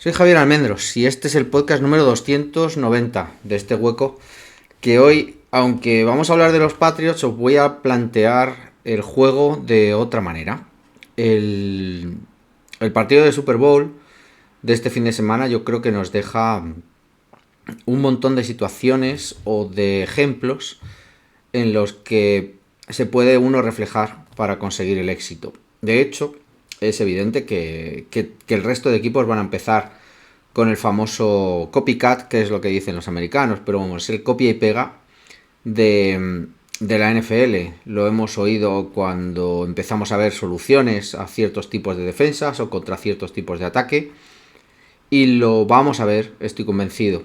Soy Javier Almendros y este es el podcast número 290 de este hueco que hoy, aunque vamos a hablar de los Patriots, os voy a plantear el juego de otra manera. El, el partido de Super Bowl de este fin de semana yo creo que nos deja un montón de situaciones o de ejemplos en los que se puede uno reflejar para conseguir el éxito. De hecho, es evidente que el resto de equipos van a empezar con el famoso copycat, que es lo que dicen los americanos, pero vamos, el copia y pega de la NFL. Lo hemos oído cuando empezamos a ver soluciones a ciertos tipos de defensas o contra ciertos tipos de ataque. Y lo vamos a ver, estoy convencido,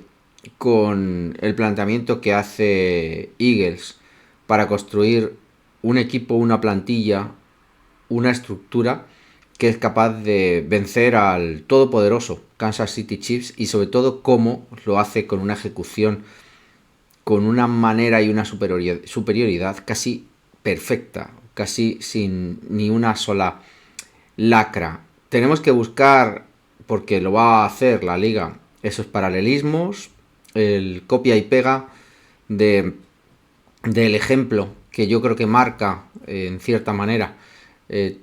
con el planteamiento que hace Eagles para construir un equipo, una plantilla, una estructura que es capaz de vencer al todopoderoso Kansas City Chiefs y sobre todo cómo lo hace con una ejecución, con una manera y una superioridad casi perfecta, casi sin ni una sola lacra. Tenemos que buscar, porque lo va a hacer la liga, esos paralelismos, el copia y pega del ejemplo que yo creo que marca en cierta manera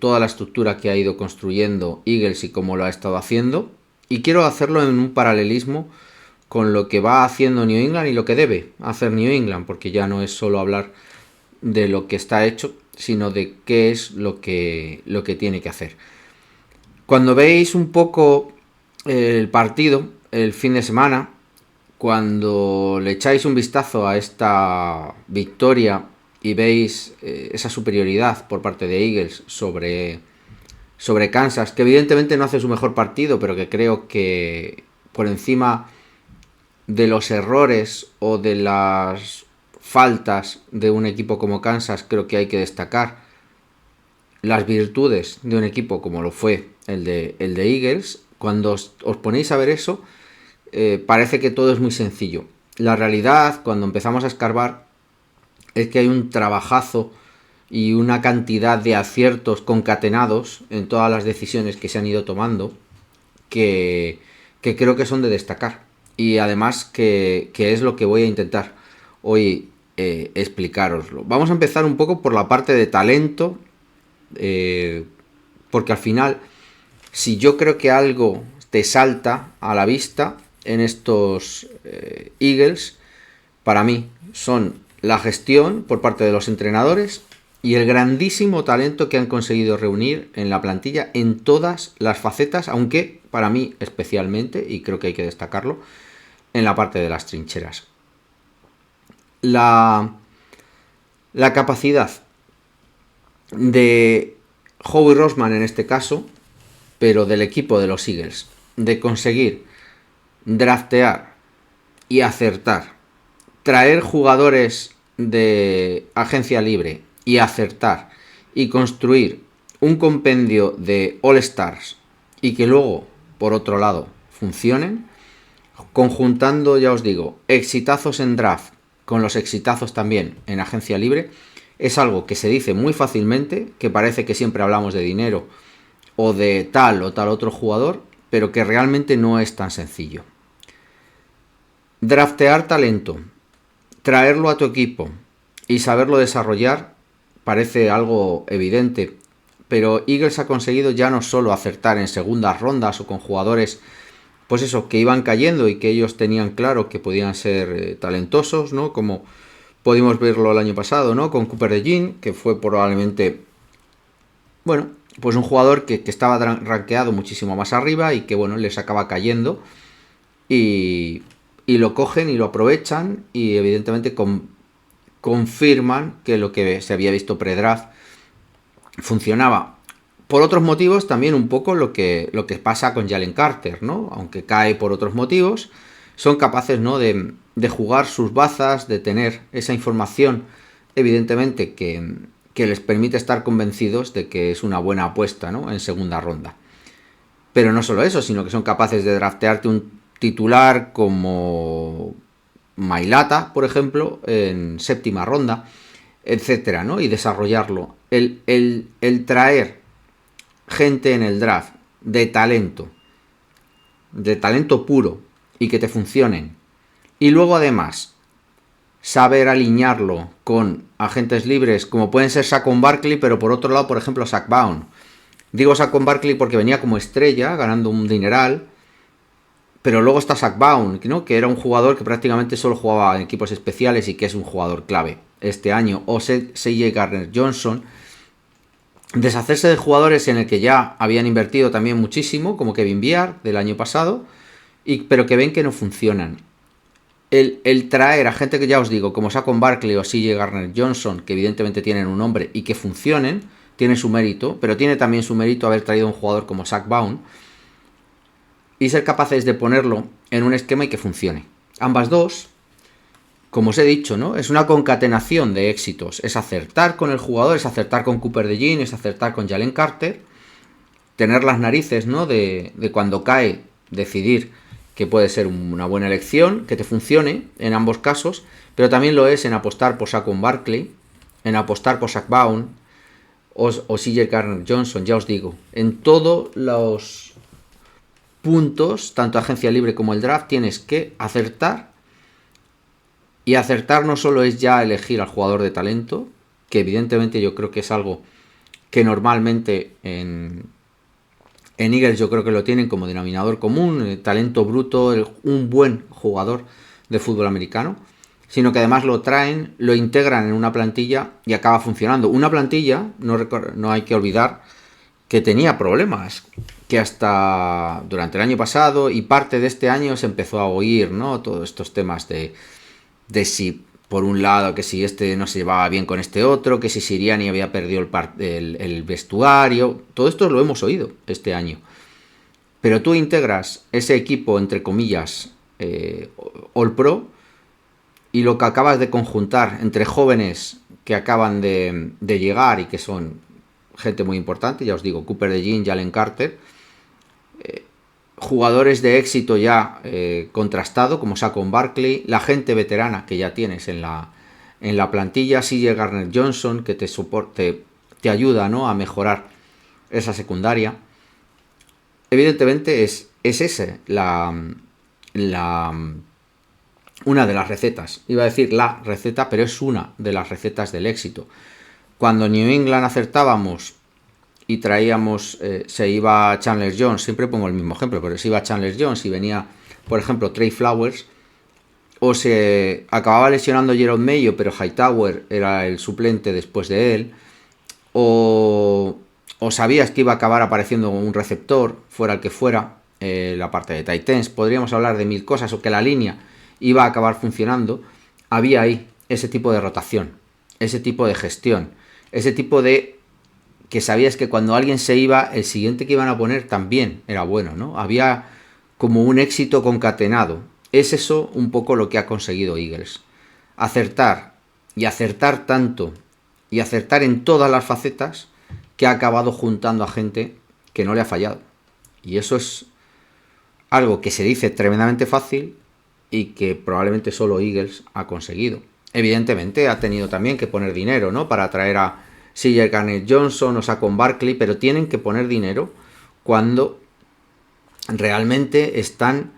toda la estructura que ha ido construyendo Eagles y cómo lo ha estado haciendo. Y quiero hacerlo en un paralelismo con lo que va haciendo New England y lo que debe hacer New England, porque ya no es solo hablar de lo que está hecho, sino de qué es lo que tiene que hacer. Cuando veis un poco el partido, el fin de semana, cuando le echáis un vistazo a esta victoria y veis esa superioridad por parte de Eagles sobre Kansas, que evidentemente no hace su mejor partido, pero que creo que por encima de los errores o de las faltas de un equipo como Kansas, creo que hay que destacar las virtudes de un equipo como lo fue el de Eagles. Cuando os ponéis a ver eso, parece que todo es muy sencillo. La realidad, cuando empezamos a escarbar, es que hay un trabajazo y una cantidad de aciertos concatenados en todas las decisiones que se han ido tomando que creo que son de destacar. Y además que es lo que voy a intentar hoy explicaroslo. Vamos a empezar un poco por la parte de talento, porque al final, si yo creo que algo te salta a la vista en estos Eagles, para mí son la gestión por parte de los entrenadores y el grandísimo talento que han conseguido reunir en la plantilla en todas las facetas, aunque para mí especialmente, y creo que hay que destacarlo, en la parte de las trincheras. La capacidad de Howie Roseman en este caso, pero del equipo de los Eagles, de conseguir draftear y acertar, traer jugadores de agencia libre y acertar y construir un compendio de All Stars y que luego, por otro lado, funcionen, conjuntando, ya os digo, exitazos en draft con los exitazos también en agencia libre, es algo que se dice muy fácilmente, que parece que siempre hablamos de dinero o de tal o tal otro jugador, pero que realmente no es tan sencillo. Draftear talento, traerlo a tu equipo y saberlo desarrollar parece algo evidente, pero Eagles ha conseguido ya no solo acertar en segundas rondas o con jugadores, pues eso, que iban cayendo y que ellos tenían claro que podían ser talentosos, ¿no? Como pudimos verlo el año pasado, ¿no? Con Cooper DeJean, que fue probablemente, bueno, pues un jugador que estaba rankeado muchísimo más arriba y que, bueno, les acaba cayendo y lo cogen y lo aprovechan y evidentemente confirman que lo que se había visto pre-draft funcionaba. Por otros motivos también un poco lo que pasa con Jalen Carter, ¿no? Aunque cae por otros motivos, son capaces, ¿no? de jugar sus bazas, de tener esa información, evidentemente, que les permite estar convencidos de que es una buena apuesta, ¿no? En segunda ronda. Pero no solo eso, sino que son capaces de draftearte un titular como Mailata, por ejemplo, en séptima ronda, etcétera, ¿no? Y desarrollarlo. El traer gente en el draft de talento de talento puro y que te funcionen, y luego además saber alinearlo con agentes libres como pueden ser Saquon Barkley, pero por otro lado, por ejemplo, Zach Baun. Digo Saquon Barkley porque venía como estrella, ganando un dineral, pero luego está Zach Baun, ¿no? Que era un jugador que prácticamente solo jugaba en equipos especiales y que es un jugador clave este año. O C.J. Gardner-Johnson. Deshacerse de jugadores en el que ya habían invertido también muchísimo, como Kevin Byard del año pasado, pero que ven que no funcionan. El traer a gente que ya os digo, como Saquon Barkley o C.J. Gardner-Johnson, que evidentemente tienen un nombre y que funcionen, tiene su mérito, pero tiene también su mérito haber traído a un jugador como Zach Baun y ser capaces de ponerlo en un esquema y que funcione. Ambas dos, como os he dicho, ¿no? Es una concatenación de éxitos. Es acertar con el jugador, es acertar con Cooper DeJean, es acertar con Jalen Carter, tener las narices, ¿no? De cuando cae, decidir que puede ser una buena elección, que te funcione en ambos casos, pero también lo es en apostar por Saquon Barkley, en apostar por Zach Baun o C.J. Gardner-Johnson, ya os digo. En todos los puntos, tanto agencia libre como el draft, tienes que acertar. Y acertar no solo es ya elegir al jugador de talento, que evidentemente yo creo que es algo que normalmente en Eagles yo creo que lo tienen como denominador común, talento bruto, un buen jugador de fútbol americano, sino que además lo traen, lo integran en una plantilla y acaba funcionando. Una plantilla, no hay que olvidar, que tenía problemas, que hasta durante el año pasado y parte de este año se empezó a oír, ¿no? Todos estos temas de si, por un lado, que si este no se llevaba bien con este otro, que si Sirianni había perdido el vestuario. Todo esto lo hemos oído este año. Pero tú integras ese equipo, entre comillas, All Pro, y lo que acabas de conjuntar entre jóvenes que acaban de llegar y que son gente muy importante, ya os digo, Cooper DeJean, Jalen Carter, jugadores de éxito ya contrastado, como Saquon Barkley, la gente veterana que ya tienes en la plantilla, C.J. Gardner-Johnson, que te ayuda, ¿no? A mejorar esa secundaria. Evidentemente es ese una de las recetas. Iba a decir la receta, pero es una de las recetas del éxito. Cuando New England acertábamos y traíamos, se iba Chandler Jones, siempre pongo el mismo ejemplo, pero se iba Chandler Jones y venía, por ejemplo, Trey Flowers, o se acababa lesionando Jerome Mayo, pero Hightower era el suplente después de él, o sabías que iba a acabar apareciendo un receptor, fuera el que fuera, la parte de tight ends, podríamos hablar de mil cosas, o que la línea iba a acabar funcionando. Había ahí ese tipo de rotación, ese tipo de gestión, ese tipo de que sabías que cuando alguien se iba, el siguiente que iban a poner también era bueno, ¿no? Había como un éxito concatenado. Es eso un poco lo que ha conseguido Eagles. Acertar, y acertar tanto, y acertar en todas las facetas, que ha acabado juntando a gente que no le ha fallado. Y eso es algo que se dice tremendamente fácil y que probablemente solo Eagles ha conseguido. Evidentemente ha tenido también que poner dinero, ¿no? Para traer a C.J. Gardner-Johnson o Saquon Barkley, pero tienen que poner dinero cuando realmente están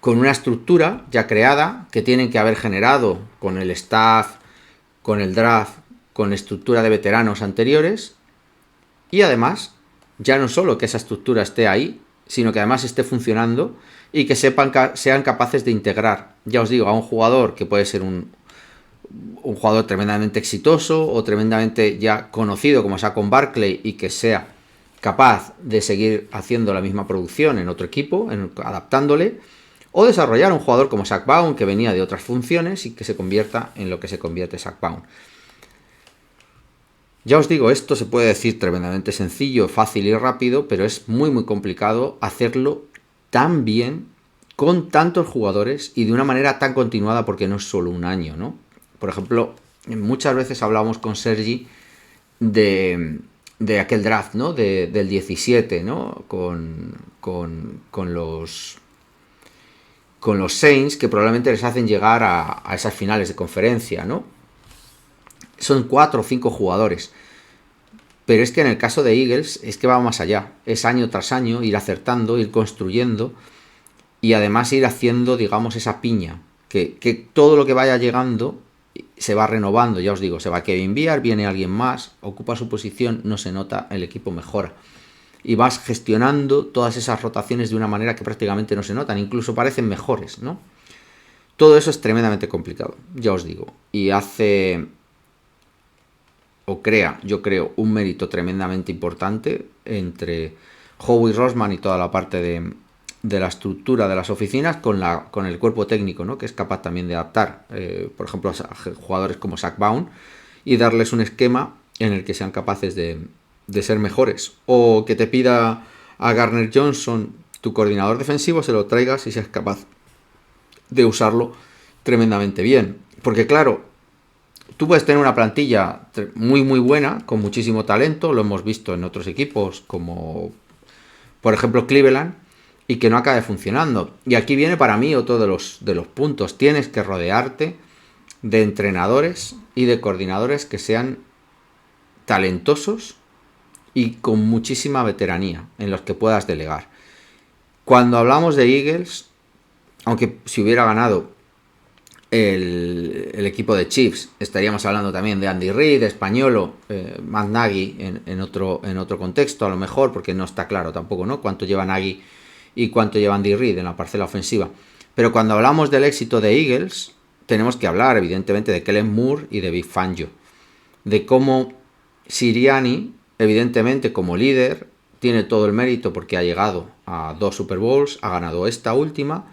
con una estructura ya creada que tienen que haber generado con el staff, con el draft, con estructura de veteranos anteriores, y además ya no solo que esa estructura esté ahí, sino que además esté funcionando y que sean capaces de integrar, ya os digo, a un jugador que puede ser un jugador tremendamente exitoso o tremendamente ya conocido como Saquon Barkley y que sea capaz de seguir haciendo la misma producción en otro equipo, adaptándole, o desarrollar un jugador como Zach Baun que venía de otras funciones y que se convierta en lo que se convierte Zach Baun. Ya os digo, esto se puede decir tremendamente sencillo, fácil y rápido, pero es muy muy complicado hacerlo tan bien con tantos jugadores y de una manera tan continuada, porque no es solo un año, ¿no? Por ejemplo, muchas veces hablábamos con Sergi de aquel draft, ¿no? Del 17, ¿no? Con los Saints, que probablemente les hacen llegar a esas finales de conferencia, ¿no? Son 4 o 5 jugadores. Pero es que en el caso de Eagles es que va más allá. Es año tras año ir acertando, ir construyendo y además ir haciendo, digamos, esa piña. Que todo lo que vaya llegando se va renovando, ya os digo, se va Kevin Byard, viene alguien más, ocupa su posición, no se nota, el equipo mejora. Y vas gestionando todas esas rotaciones de una manera que prácticamente no se notan, incluso parecen mejores, ¿no? Todo eso es tremendamente complicado, ya os digo. Y hace, o crea, yo creo, un mérito tremendamente importante entre Howie Roseman y toda la parte de la estructura de las oficinas con el cuerpo técnico, ¿no? Que es capaz también de adaptar, por ejemplo, a jugadores como Zach Baun y darles un esquema en el que sean capaces de ser mejores. O que te pida a Garner Johnson, tu coordinador defensivo, se lo traigas y seas capaz de usarlo tremendamente bien. Porque claro, tú puedes tener una plantilla muy muy buena, con muchísimo talento, lo hemos visto en otros equipos como por ejemplo Cleveland, y que no acabe funcionando. Y aquí viene para mí otro de los puntos. Tienes que rodearte de entrenadores y de coordinadores que sean talentosos y con muchísima veteranía en los que puedas delegar. Cuando hablamos de Eagles, aunque si hubiera ganado el equipo de Chiefs, estaríamos hablando también de Andy Reid, Españolo, Matt Nagy en otro contexto, a lo mejor, porque no está claro tampoco, ¿no? Cuánto lleva Nagy y cuánto lleva Andy Reid en la parcela ofensiva. Pero cuando hablamos del éxito de Eagles, tenemos que hablar, evidentemente, de Kellen Moore y de Vic Fangio. De cómo Sirianni, evidentemente, como líder, tiene todo el mérito porque ha llegado a 2 Super Bowls, ha ganado esta última.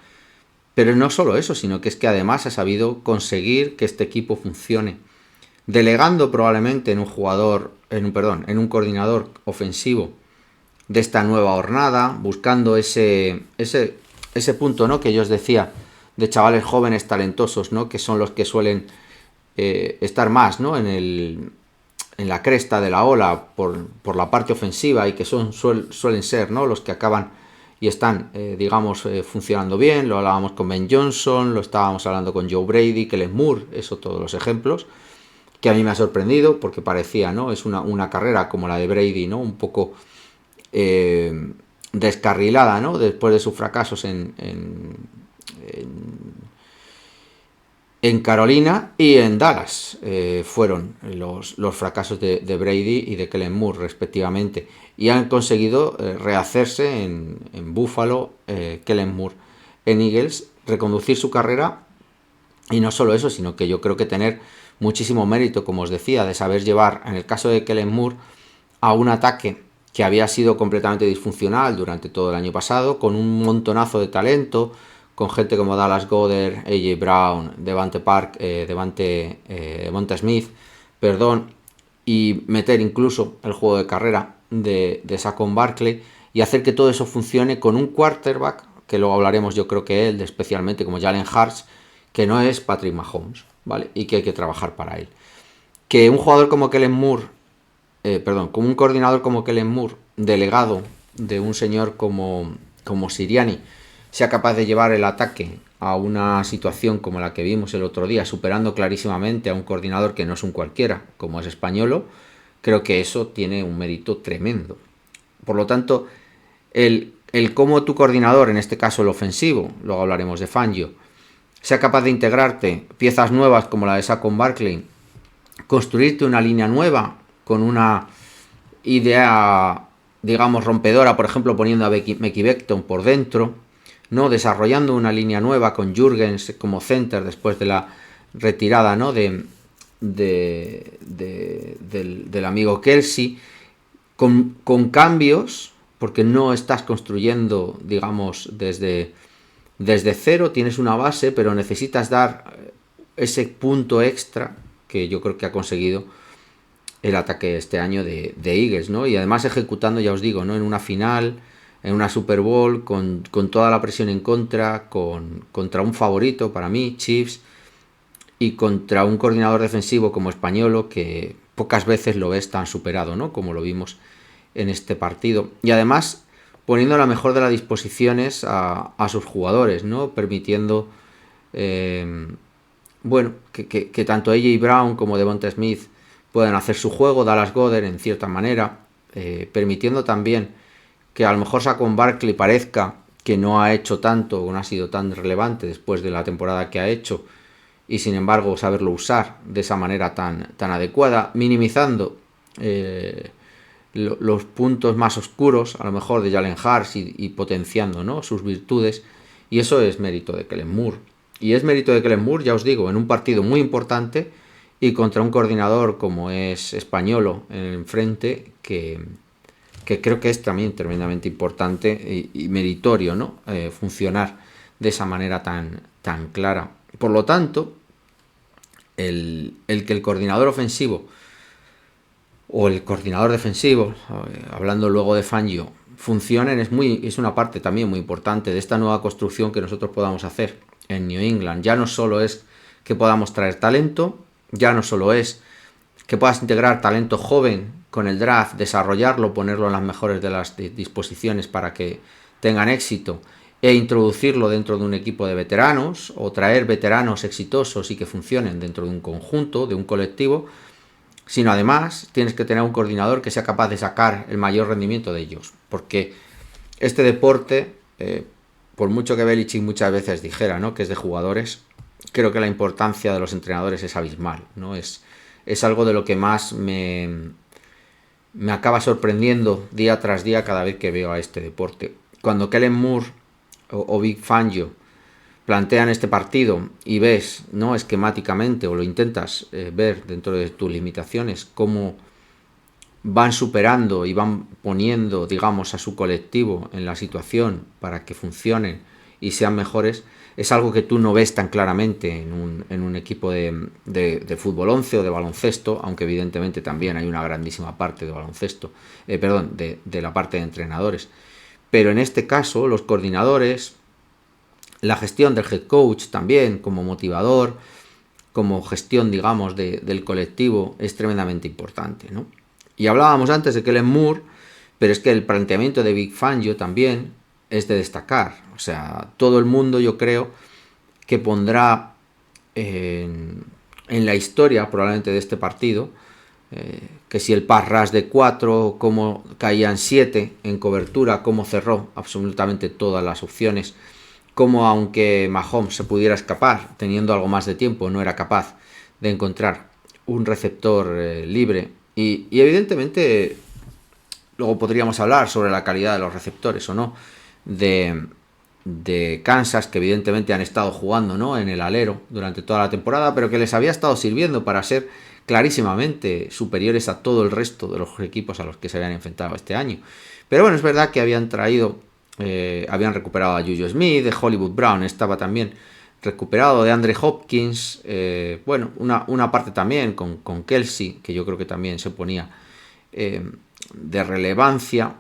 Pero no solo eso, sino que es que además ha sabido conseguir que este equipo funcione. Delegando probablemente en un coordinador ofensivo de esta nueva hornada, buscando ese punto, ¿no? Que yo os decía, de chavales jóvenes talentosos, ¿no? Que son los que suelen estar más, ¿no? En la cresta de la ola por la parte ofensiva y que suelen ser, ¿no? Los que acaban y están, funcionando bien. Lo hablábamos con Ben Johnson, lo estábamos hablando con Joe Brady, Kellen Moore, eso todos los ejemplos, que a mí me ha sorprendido porque parecía, ¿no? Es una carrera como la de Brady, ¿no? Un poco descarrilada, ¿no? Después de sus fracasos en Carolina y en Dallas. Fueron los fracasos de Brady y de Kellen Moore, respectivamente. Y han conseguido rehacerse en Buffalo, Kellen Moore. En Eagles, reconducir su carrera. Y no solo eso, sino que yo creo que tener muchísimo mérito, como os decía, de saber llevar, en el caso de Kellen Moore, a un ataque que había sido completamente disfuncional durante todo el año pasado, con un montonazo de talento, con gente como Dallas Goedert, AJ Brown, Devonta Smith, y meter incluso el juego de carrera de Saquon Barkley y hacer que todo eso funcione con un quarterback, que luego hablaremos yo creo que él, especialmente como Jalen Hurts, que no es Patrick Mahomes, ¿vale? Y que hay que trabajar para él. Que un jugador como Kellen Moore, como un coordinador como Kellen Moore, delegado de un señor como Sirianni, sea capaz de llevar el ataque a una situación como la que vimos el otro día, superando clarísimamente a un coordinador que no es un cualquiera, como es Españolo, creo que eso tiene un mérito tremendo. Por lo tanto, el cómo tu coordinador, en este caso el ofensivo, luego hablaremos de Fangio, sea capaz de integrarte piezas nuevas como la de Saquon Barkley, construirte una línea nueva con una idea, digamos, rompedora, por ejemplo, poniendo a Mekhi Becton por dentro, ¿no? Desarrollando una línea nueva con Jurgens como center después de la retirada, ¿no? del amigo Kelsey, con cambios, porque no estás construyendo, digamos, desde cero, tienes una base, pero necesitas dar ese punto extra que yo creo que ha conseguido el ataque este año de Eagles, ¿no? Y además ejecutando, ya os digo, ¿no? En una final, en una Super Bowl, con toda la presión en contra, contra un favorito para mí, Chiefs, y contra un coordinador defensivo como Españolo, que pocas veces lo ves tan superado, ¿no? Como lo vimos en este partido. Y además poniendo la mejor de las disposiciones a sus jugadores, ¿no? Permitiendo, que tanto AJ Brown como Devonta Smith pueden hacer su juego, Dallas Goedert en cierta manera, permitiendo también que a lo mejor Saquon Barkley parezca que no ha hecho tanto o no ha sido tan relevante después de la temporada que ha hecho, y sin embargo saberlo usar de esa manera tan adecuada, minimizando los puntos más oscuros a lo mejor de Jalen Hurts y potenciando, ¿no?, sus virtudes, y eso es mérito de Kellen Moore. Y es mérito de Kellen Moore, ya os digo, en un partido muy importante y contra un coordinador como es Españolo enfrente, que creo que es también tremendamente importante y meritorio, ¿no?, funcionar de esa manera tan clara. Por lo tanto, el que el coordinador ofensivo o el coordinador defensivo, hablando luego de Fangio, funcionen es una parte también muy importante de esta nueva construcción que nosotros podamos hacer en New England. Ya no solo es que podamos traer talento, ya no solo es que puedas integrar talento joven con el draft, desarrollarlo, ponerlo en las mejores de las disposiciones para que tengan éxito, e introducirlo dentro de un equipo de veteranos, o traer veteranos exitosos y que funcionen dentro de un conjunto, de un colectivo, sino además tienes que tener un coordinador que sea capaz de sacar el mayor rendimiento de ellos, porque este deporte, por mucho que Belichick muchas veces dijera, ¿no?, que es de jugadores, creo que la importancia de los entrenadores es abismal, ¿no? Es algo de lo que más me acaba sorprendiendo día tras día cada vez que veo a este deporte. Cuando Kellen Moore o Vic Fangio plantean este partido y ves, ¿no?, esquemáticamente, o lo intentas ver dentro de tus limitaciones, cómo van superando y van poniendo, digamos, a su colectivo en la situación para que funcionen y sean mejores, es algo que tú no ves tan claramente en un equipo de fútbol 11 o de baloncesto, aunque evidentemente también hay una grandísima parte de baloncesto, de la parte de entrenadores. Pero en este caso, los coordinadores, la gestión del head coach también como motivador, como gestión, digamos, del colectivo, es tremendamente importante, ¿no? Y hablábamos antes de Kellen Moore, pero es que el planteamiento de Vic Fangio también es de destacar. O sea, todo el mundo, yo creo, que pondrá en la historia probablemente de este partido, que si el pass rush de 4, cómo caían 7 en cobertura, cómo cerró absolutamente todas las opciones, cómo aunque Mahomes se pudiera escapar, teniendo algo más de tiempo, no era capaz de encontrar un receptor libre. Y evidentemente luego podríamos hablar sobre la calidad de los receptores o no de Kansas, que evidentemente han estado jugando, ¿no?, en el alero durante toda la temporada, pero que les había estado sirviendo para ser clarísimamente superiores a todo el resto de los equipos a los que se habían enfrentado este año. Pero bueno, es verdad que habían recuperado a Juju Smith, de Hollywood Brown estaba también recuperado, de Andre Hopkins, una parte también con Kelsey, que yo creo que también se ponía de relevancia,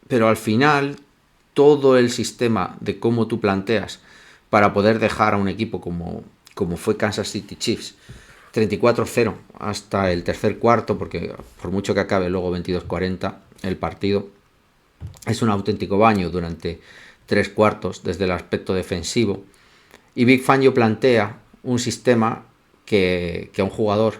pero al final todo el sistema de cómo tú planteas para poder dejar a un equipo como fue Kansas City Chiefs 34-0 hasta el tercer cuarto, porque por mucho que acabe luego 22-40 el partido, es un auténtico baño durante 3 cuartos desde el aspecto defensivo. Y Vic Fangio plantea un sistema que a un jugador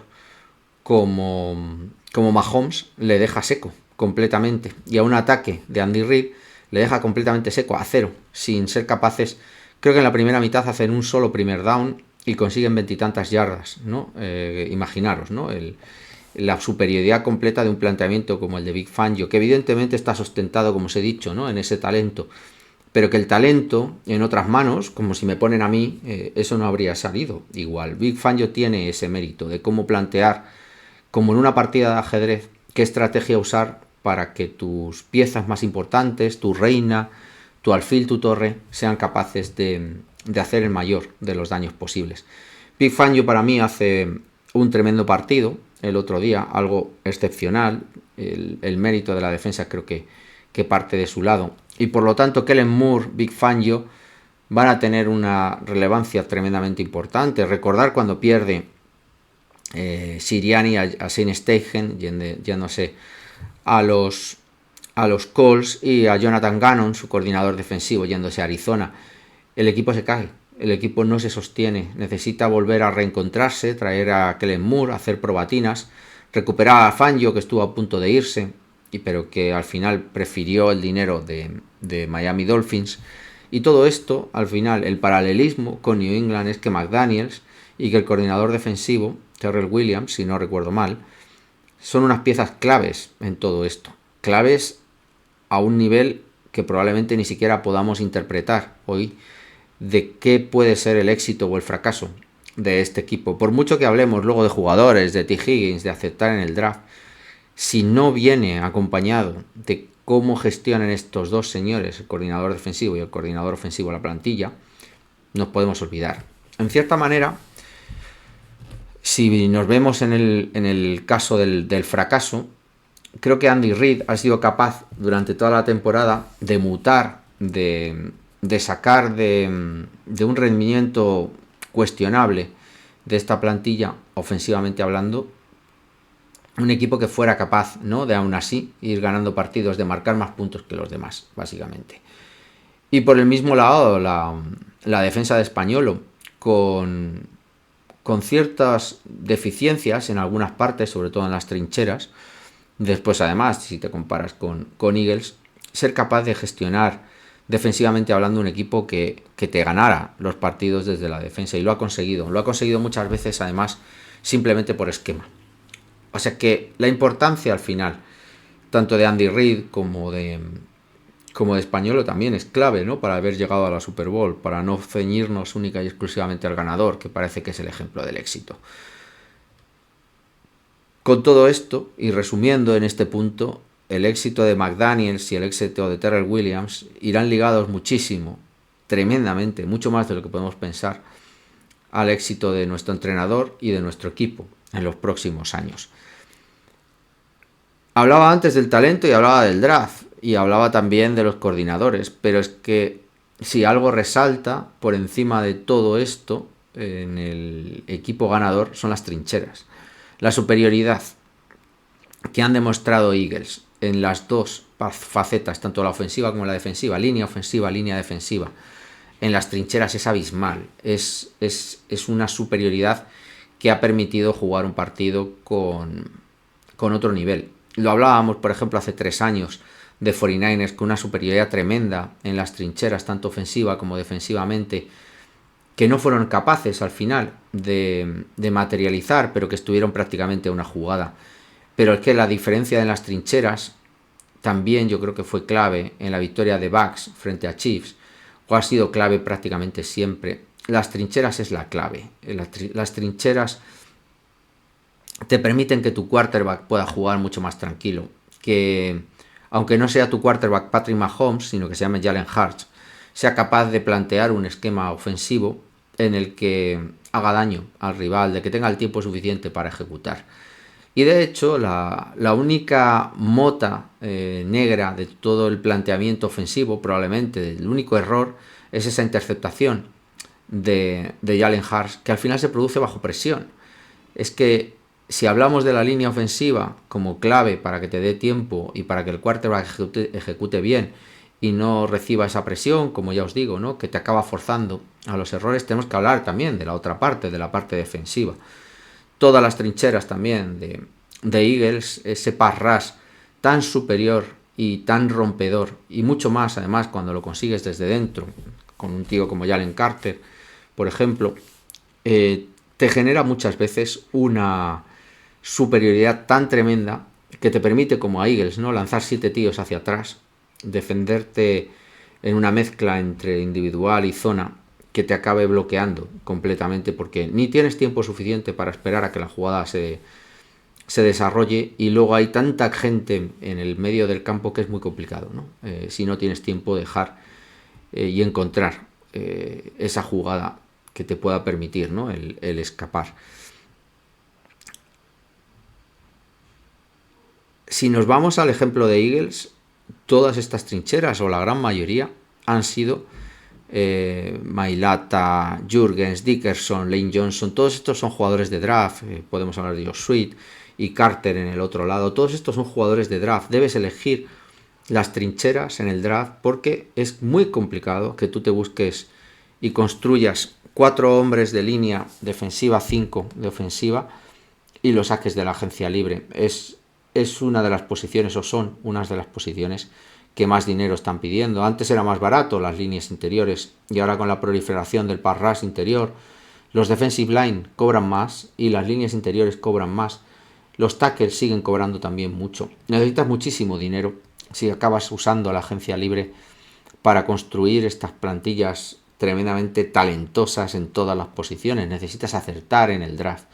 como Mahomes le deja seco completamente, y a un ataque de Andy Reid le deja completamente seco, a cero, sin ser capaces. Creo que en la primera mitad hacen un solo primer down y consiguen 20 y tantas yardas, ¿no? Imaginaros, ¿no?, la superioridad completa de un planteamiento como el de Vic Fangio, que evidentemente está sustentado, como os he dicho, ¿no?, en ese talento, pero que el talento en otras manos, como si me ponen a mí, eso no habría salido igual. Vic Fangio tiene ese mérito de cómo plantear, como en una partida de ajedrez, qué estrategia usar para que tus piezas más importantes, tu reina, tu alfil, tu torre, sean capaces de hacer el mayor de los daños posibles. Vic Fangio para mí hace un tremendo partido el otro día, algo excepcional. El mérito de la defensa creo que parte de su lado. Y por lo tanto Kellen Moore, Vic Fangio van a tener una relevancia tremendamente importante. Recordar cuando pierde Sirianni a Shane Steichen, yéndose a los Colts, y a Jonathan Gannon, su coordinador defensivo, yéndose a Arizona. El equipo se cae, el equipo no se sostiene, necesita volver a reencontrarse, traer a Kellen Moore, hacer probatinas, recuperar a Fangio, que estuvo a punto de irse, pero que al final prefirió el dinero de Miami Dolphins. Y todo esto, al final, el paralelismo con New England es que McDaniels y que el coordinador defensivo, Terrell Williams, si no recuerdo mal, son unas piezas claves en todo esto. Claves a un nivel que probablemente ni siquiera podamos interpretar hoy de qué puede ser el éxito o el fracaso de este equipo. Por mucho que hablemos luego de jugadores, de T. Higgins, de aceptar en el draft, si no viene acompañado de cómo gestionan estos dos señores, el coordinador defensivo y el coordinador ofensivo, la plantilla, nos podemos olvidar. En cierta manera, si nos vemos en el caso del fracaso, creo que Andy Reid ha sido capaz durante toda la temporada de mutar, de sacar de un rendimiento cuestionable de esta plantilla, ofensivamente hablando, un equipo que fuera capaz, ¿no?, de aún así ir ganando partidos, de marcar más puntos que los demás, básicamente. Y por el mismo lado, la defensa de Españolo, con ciertas deficiencias en algunas partes, sobre todo en las trincheras. Después, además, si te comparas con Eagles, ser capaz de gestionar defensivamente hablando un equipo que te ganara los partidos desde la defensa, y lo ha conseguido. Lo ha conseguido muchas veces, además, simplemente por esquema. O sea que la importancia al final, tanto de Andy Reid como de Españolo, también es clave, ¿no?, para haber llegado a la Super Bowl, para no ceñirnos única y exclusivamente al ganador, que parece que es el ejemplo del éxito. Con todo esto, y resumiendo en este punto, el éxito de McDaniels y el éxito de Terrell Williams irán ligados muchísimo, tremendamente, mucho más de lo que podemos pensar, al éxito de nuestro entrenador y de nuestro equipo en los próximos años. Hablaba antes del talento y hablaba del draft, y hablaba también de los coordinadores, pero es que si algo resalta por encima de todo esto en el equipo ganador son las trincheras. La superioridad que han demostrado Eagles en las dos facetas, tanto la ofensiva como la defensiva, línea ofensiva, línea defensiva, en las trincheras es abismal. Es una superioridad que ha permitido jugar un partido con otro nivel. Lo hablábamos, por ejemplo, hace 3 años de 49ers con una superioridad tremenda en las trincheras, tanto ofensiva como defensivamente, que no fueron capaces al final de materializar, pero que estuvieron prácticamente a una jugada. Pero es que la diferencia en las trincheras también yo creo que fue clave en la victoria de Bucks frente a Chiefs, o ha sido clave prácticamente siempre. Las trincheras es la clave. Las trincheras te permiten que tu quarterback pueda jugar mucho más tranquilo, que aunque no sea tu quarterback Patrick Mahomes, sino que se llame Jalen Hurts, sea capaz de plantear un esquema ofensivo en el que haga daño al rival, de que tenga el tiempo suficiente para ejecutar. Y de hecho, la única mota negra de todo el planteamiento ofensivo, probablemente el único error, es esa interceptación de Jalen Hurts, que al final se produce bajo presión. Es que si hablamos de la línea ofensiva como clave para que te dé tiempo y para que el quarterback ejecute bien y no reciba esa presión, como ya os digo, ¿no?, que te acaba forzando a los errores, tenemos que hablar también de la otra parte, de la parte defensiva. Todas las trincheras también de Eagles, ese pass rush tan superior y tan rompedor, y mucho más además cuando lo consigues desde dentro, con un tío como Jalen Carter, por ejemplo, te genera muchas veces una superioridad tan tremenda que te permite, como a Eagles, ¿no?, lanzar 7 tíos hacia atrás, defenderte en una mezcla entre individual y zona que te acabe bloqueando completamente, porque ni tienes tiempo suficiente para esperar a que la jugada se desarrolle, y luego hay tanta gente en el medio del campo que es muy complicado, ¿no? Si no tienes tiempo, dejar y encontrar esa jugada que te pueda permitir, ¿no?, el escapar. Si nos vamos al ejemplo de Eagles, todas estas trincheras, o la gran mayoría, han sido Mailata, Jurgens, Dickerson, Lane Johnson. Todos estos son jugadores de draft. Podemos hablar de Josh Sweat y Carter en el otro lado. Todos estos son jugadores de draft. Debes elegir las trincheras en el draft porque es muy complicado que tú te busques y construyas 4 hombres de línea defensiva, 5 de ofensiva, y lo saques de la agencia libre. Es una de las posiciones, o son unas de las posiciones que más dinero están pidiendo. Antes era más barato las líneas interiores, y ahora con la proliferación del pass rush interior, los defensive line cobran más y las líneas interiores cobran más. Los tackles siguen cobrando también mucho. Necesitas muchísimo dinero si acabas usando la agencia libre para construir estas plantillas tremendamente talentosas en todas las posiciones. Necesitas acertar en el draft.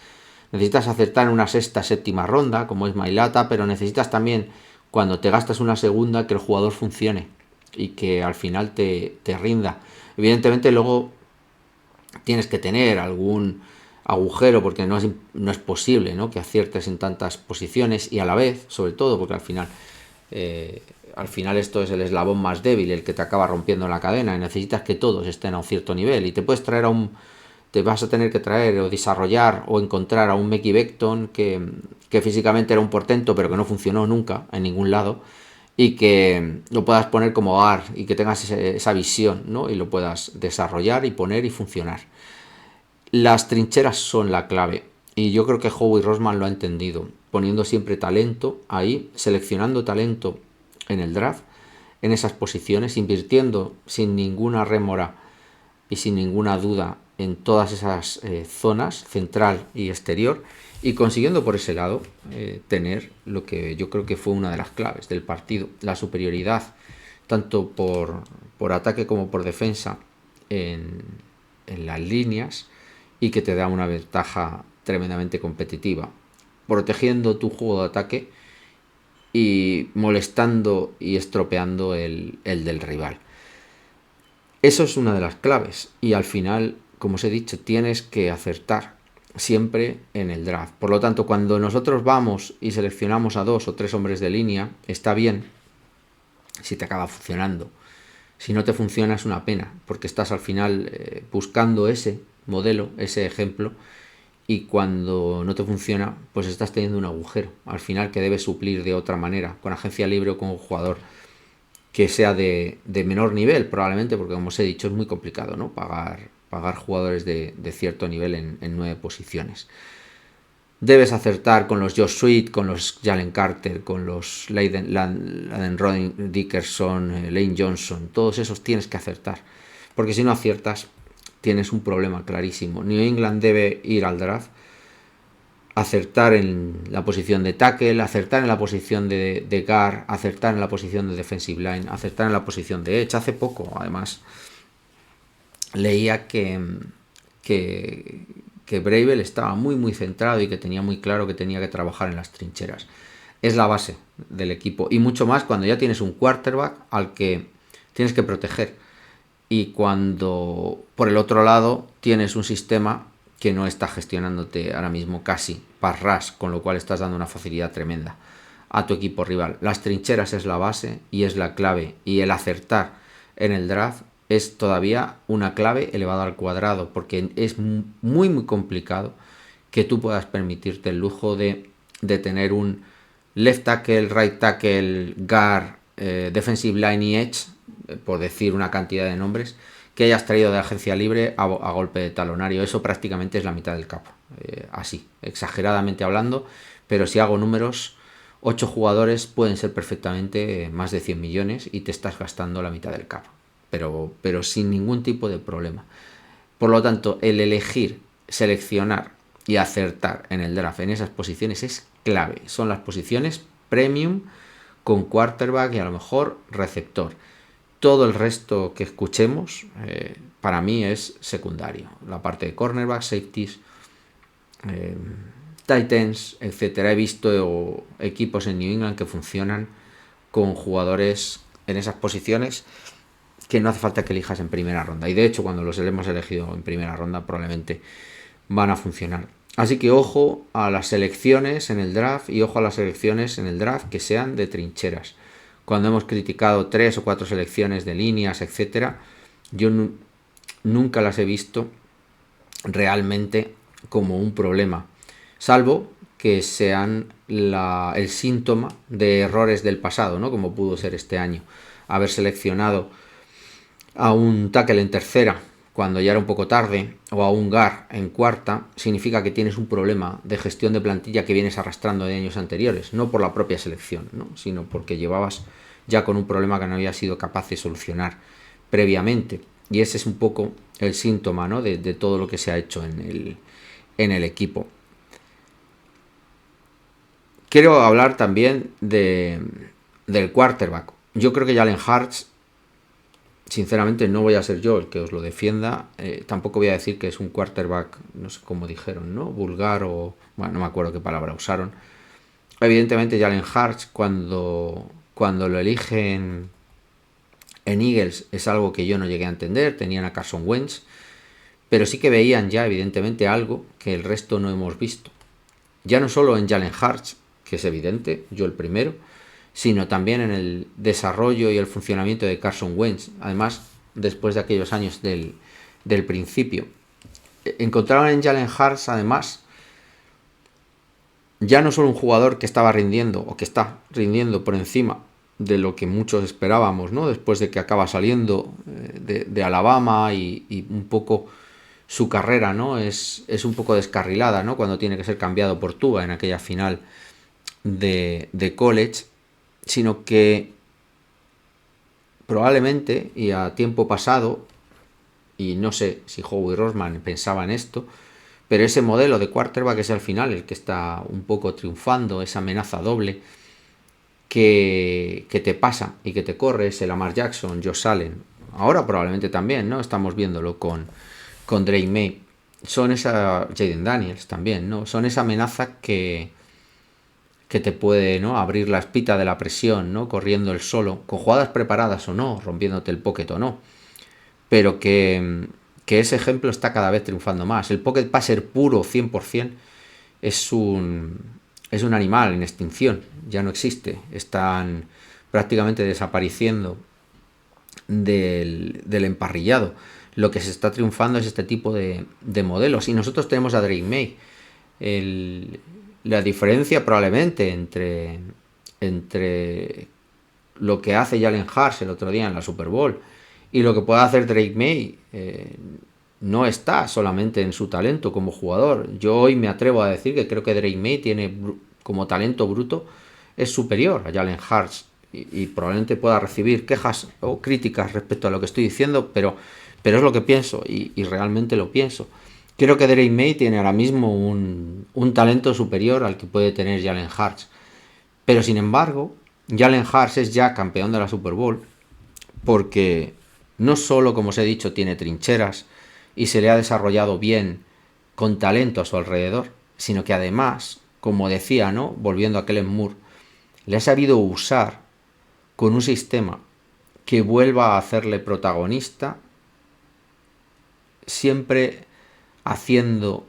Necesitas acertar en una sexta, séptima ronda, como es Mailata, pero necesitas también, cuando te gastas una segunda, que el jugador funcione y que al final te rinda. Evidentemente luego tienes que tener algún agujero, porque no es posible, ¿no?, que aciertes en tantas posiciones, y a la vez, sobre todo, porque al final esto es el eslabón más débil, el que te acaba rompiendo la cadena, y necesitas que todos estén a un cierto nivel, y te vas a tener que traer o desarrollar o encontrar a un Mekhi Becton que físicamente era un portento, pero que no funcionó nunca en ningún lado, y que lo puedas poner como guard y que tengas esa visión, ¿no?, y lo puedas desarrollar y poner y funcionar. Las trincheras son la clave, y yo creo que Howie Roseman lo ha entendido, poniendo siempre talento ahí, seleccionando talento en el draft, en esas posiciones, invirtiendo sin ninguna rémora y sin ninguna duda en todas esas zonas, central y exterior, y consiguiendo por ese lado tener lo que yo creo que fue una de las claves del partido, la superioridad tanto por ataque como por defensa en las líneas, y que te da una ventaja tremendamente competitiva, protegiendo tu juego de ataque y molestando y estropeando el del rival. Eso es una de las claves, y al final, como os he dicho, tienes que acertar siempre en el draft. Por lo tanto, cuando nosotros vamos y seleccionamos a 2 o 3 hombres de línea, está bien si te acaba funcionando. Si no te funciona es una pena, porque estás al final buscando ese modelo, ese ejemplo, y cuando no te funciona, pues estás teniendo un agujero al final que debes suplir de otra manera, con agencia libre o con un jugador que sea de menor nivel, probablemente, porque como os he dicho es muy complicado, ¿no?, pagar jugadores de cierto nivel en 9 posiciones. Debes acertar con los Josh Sweat, con los Jalen Carter, con los Laden Rodin Dickerson, Lane Johnson. Todos esos tienes que acertar, porque si no aciertas tienes un problema clarísimo. New England debe ir al draft, acertar en la posición de tackle, acertar en la posición de guard, acertar en la posición de defensive line, acertar en la posición de edge. Hace poco, además, leía que Bravel estaba muy centrado y que tenía muy claro que tenía que trabajar en las trincheras. Es la base del equipo, y mucho más cuando ya tienes un quarterback al que tienes que proteger, y cuando por el otro lado tienes un sistema que no está gestionándote ahora mismo casi pass rush, con lo cual estás dando una facilidad tremenda a tu equipo rival. Las trincheras es la base y es la clave, y el acertar en el draft es todavía una clave elevada al cuadrado, porque es muy complicado que tú puedas permitirte el lujo de tener un left tackle, right tackle, guard, defensive line y edge, por decir una cantidad de nombres, que hayas traído de agencia libre a golpe de talonario. Eso prácticamente es la mitad del cap, así, exageradamente hablando, pero si hago números, 8 jugadores pueden ser perfectamente más de 100 millones y te estás gastando la mitad del cap, pero sin ningún tipo de problema. Por lo tanto, el elegir, seleccionar y acertar en el draft en esas posiciones es clave. Son las posiciones premium con quarterback y a lo mejor receptor. Todo el resto que escuchemos para mí es secundario. La parte de cornerback, safeties, tight ends, etcétera. He visto equipos en New England que funcionan con jugadores en esas posiciones que no hace falta que elijas en primera ronda, y de hecho cuando los hemos elegido en primera ronda probablemente van a funcionar. Así que ojo a las selecciones en el draft, y ojo a las selecciones en el draft que sean de trincheras. Cuando hemos criticado 3 o 4 selecciones de líneas, etcétera, yo nunca las he visto realmente como un problema, salvo que sean el síntoma de errores del pasado, ¿no?, como pudo ser este año, haber seleccionado a un tackle en tercera cuando ya era un poco tarde, o a un Gar en cuarta, significa que tienes un problema de gestión de plantilla que vienes arrastrando de años anteriores, no por la propia selección, ¿no? Sino porque llevabas ya con un problema que no había sido capaz de solucionar previamente. Y ese es un poco el síntoma, ¿no? de todo lo que se ha hecho en el equipo. Quiero hablar también del quarterback. Yo creo que Jalen Hurts, sinceramente, no voy a ser yo el que os lo defienda. Tampoco voy a decir que es un quarterback, no sé cómo dijeron, ¿no? Vulgar o... Bueno, no me acuerdo qué palabra usaron. Evidentemente, Jalen Hurts, cuando lo eligen en Eagles, es algo que yo no llegué a entender. Tenían a Carson Wentz, pero sí que veían ya, evidentemente, algo que el resto no hemos visto. Ya no solo en Jalen Hurts, que es evidente, yo el primero, sino también en el desarrollo y el funcionamiento de Carson Wentz. Además, después de aquellos años del principio. Encontraron en Jalen Hurts, además, ya no solo un jugador que estaba rindiendo, o que está rindiendo por encima de lo que muchos esperábamos, ¿no? Después de que acaba saliendo de Alabama y un poco su carrera, ¿no? Es un poco descarrilada, ¿no? Cuando tiene que ser cambiado por Tua en aquella final de college, sino que probablemente, y a tiempo pasado, y no sé si Howie Roseman pensaba en esto, pero ese modelo de quarterback es al final el que está un poco triunfando, esa amenaza doble que te pasa y que te corre, ese Lamar Jackson, Josh Allen. Ahora probablemente también, ¿no? Estamos viéndolo con Drake May. Son esa... Jaden Daniels también, ¿no? Son esa amenaza que te puede, ¿no? Abrir la espita de la presión, ¿no? Corriendo el solo, con jugadas preparadas o no, rompiéndote el pocket o no. Pero que ese ejemplo está cada vez triunfando más. El pocket passer puro, 100%, es un animal en extinción. Ya no existe. Están prácticamente desapareciendo del emparrillado. Lo que se está triunfando es este tipo de modelos. Y nosotros tenemos a Drake May. La diferencia probablemente entre lo que hace Jalen Hurts el otro día en la Super Bowl y lo que puede hacer Drake May no está solamente en su talento como jugador. Yo hoy me atrevo a decir que creo que Drake May tiene, como talento bruto, es superior a Jalen Hurts y probablemente pueda recibir quejas o críticas respecto a lo que estoy diciendo, pero es lo que pienso y realmente lo pienso. Creo que Drake May tiene ahora mismo un talento superior al que puede tener Jalen Hurts. Pero sin embargo, Jalen Hurts es ya campeón de la Super Bowl porque no solo, como os he dicho, tiene trincheras y se le ha desarrollado bien con talento a su alrededor, sino que además, como decía, ¿no? Volviendo a Kellen Moore, le ha sabido usar con un sistema que vuelva a hacerle protagonista, siempre haciendo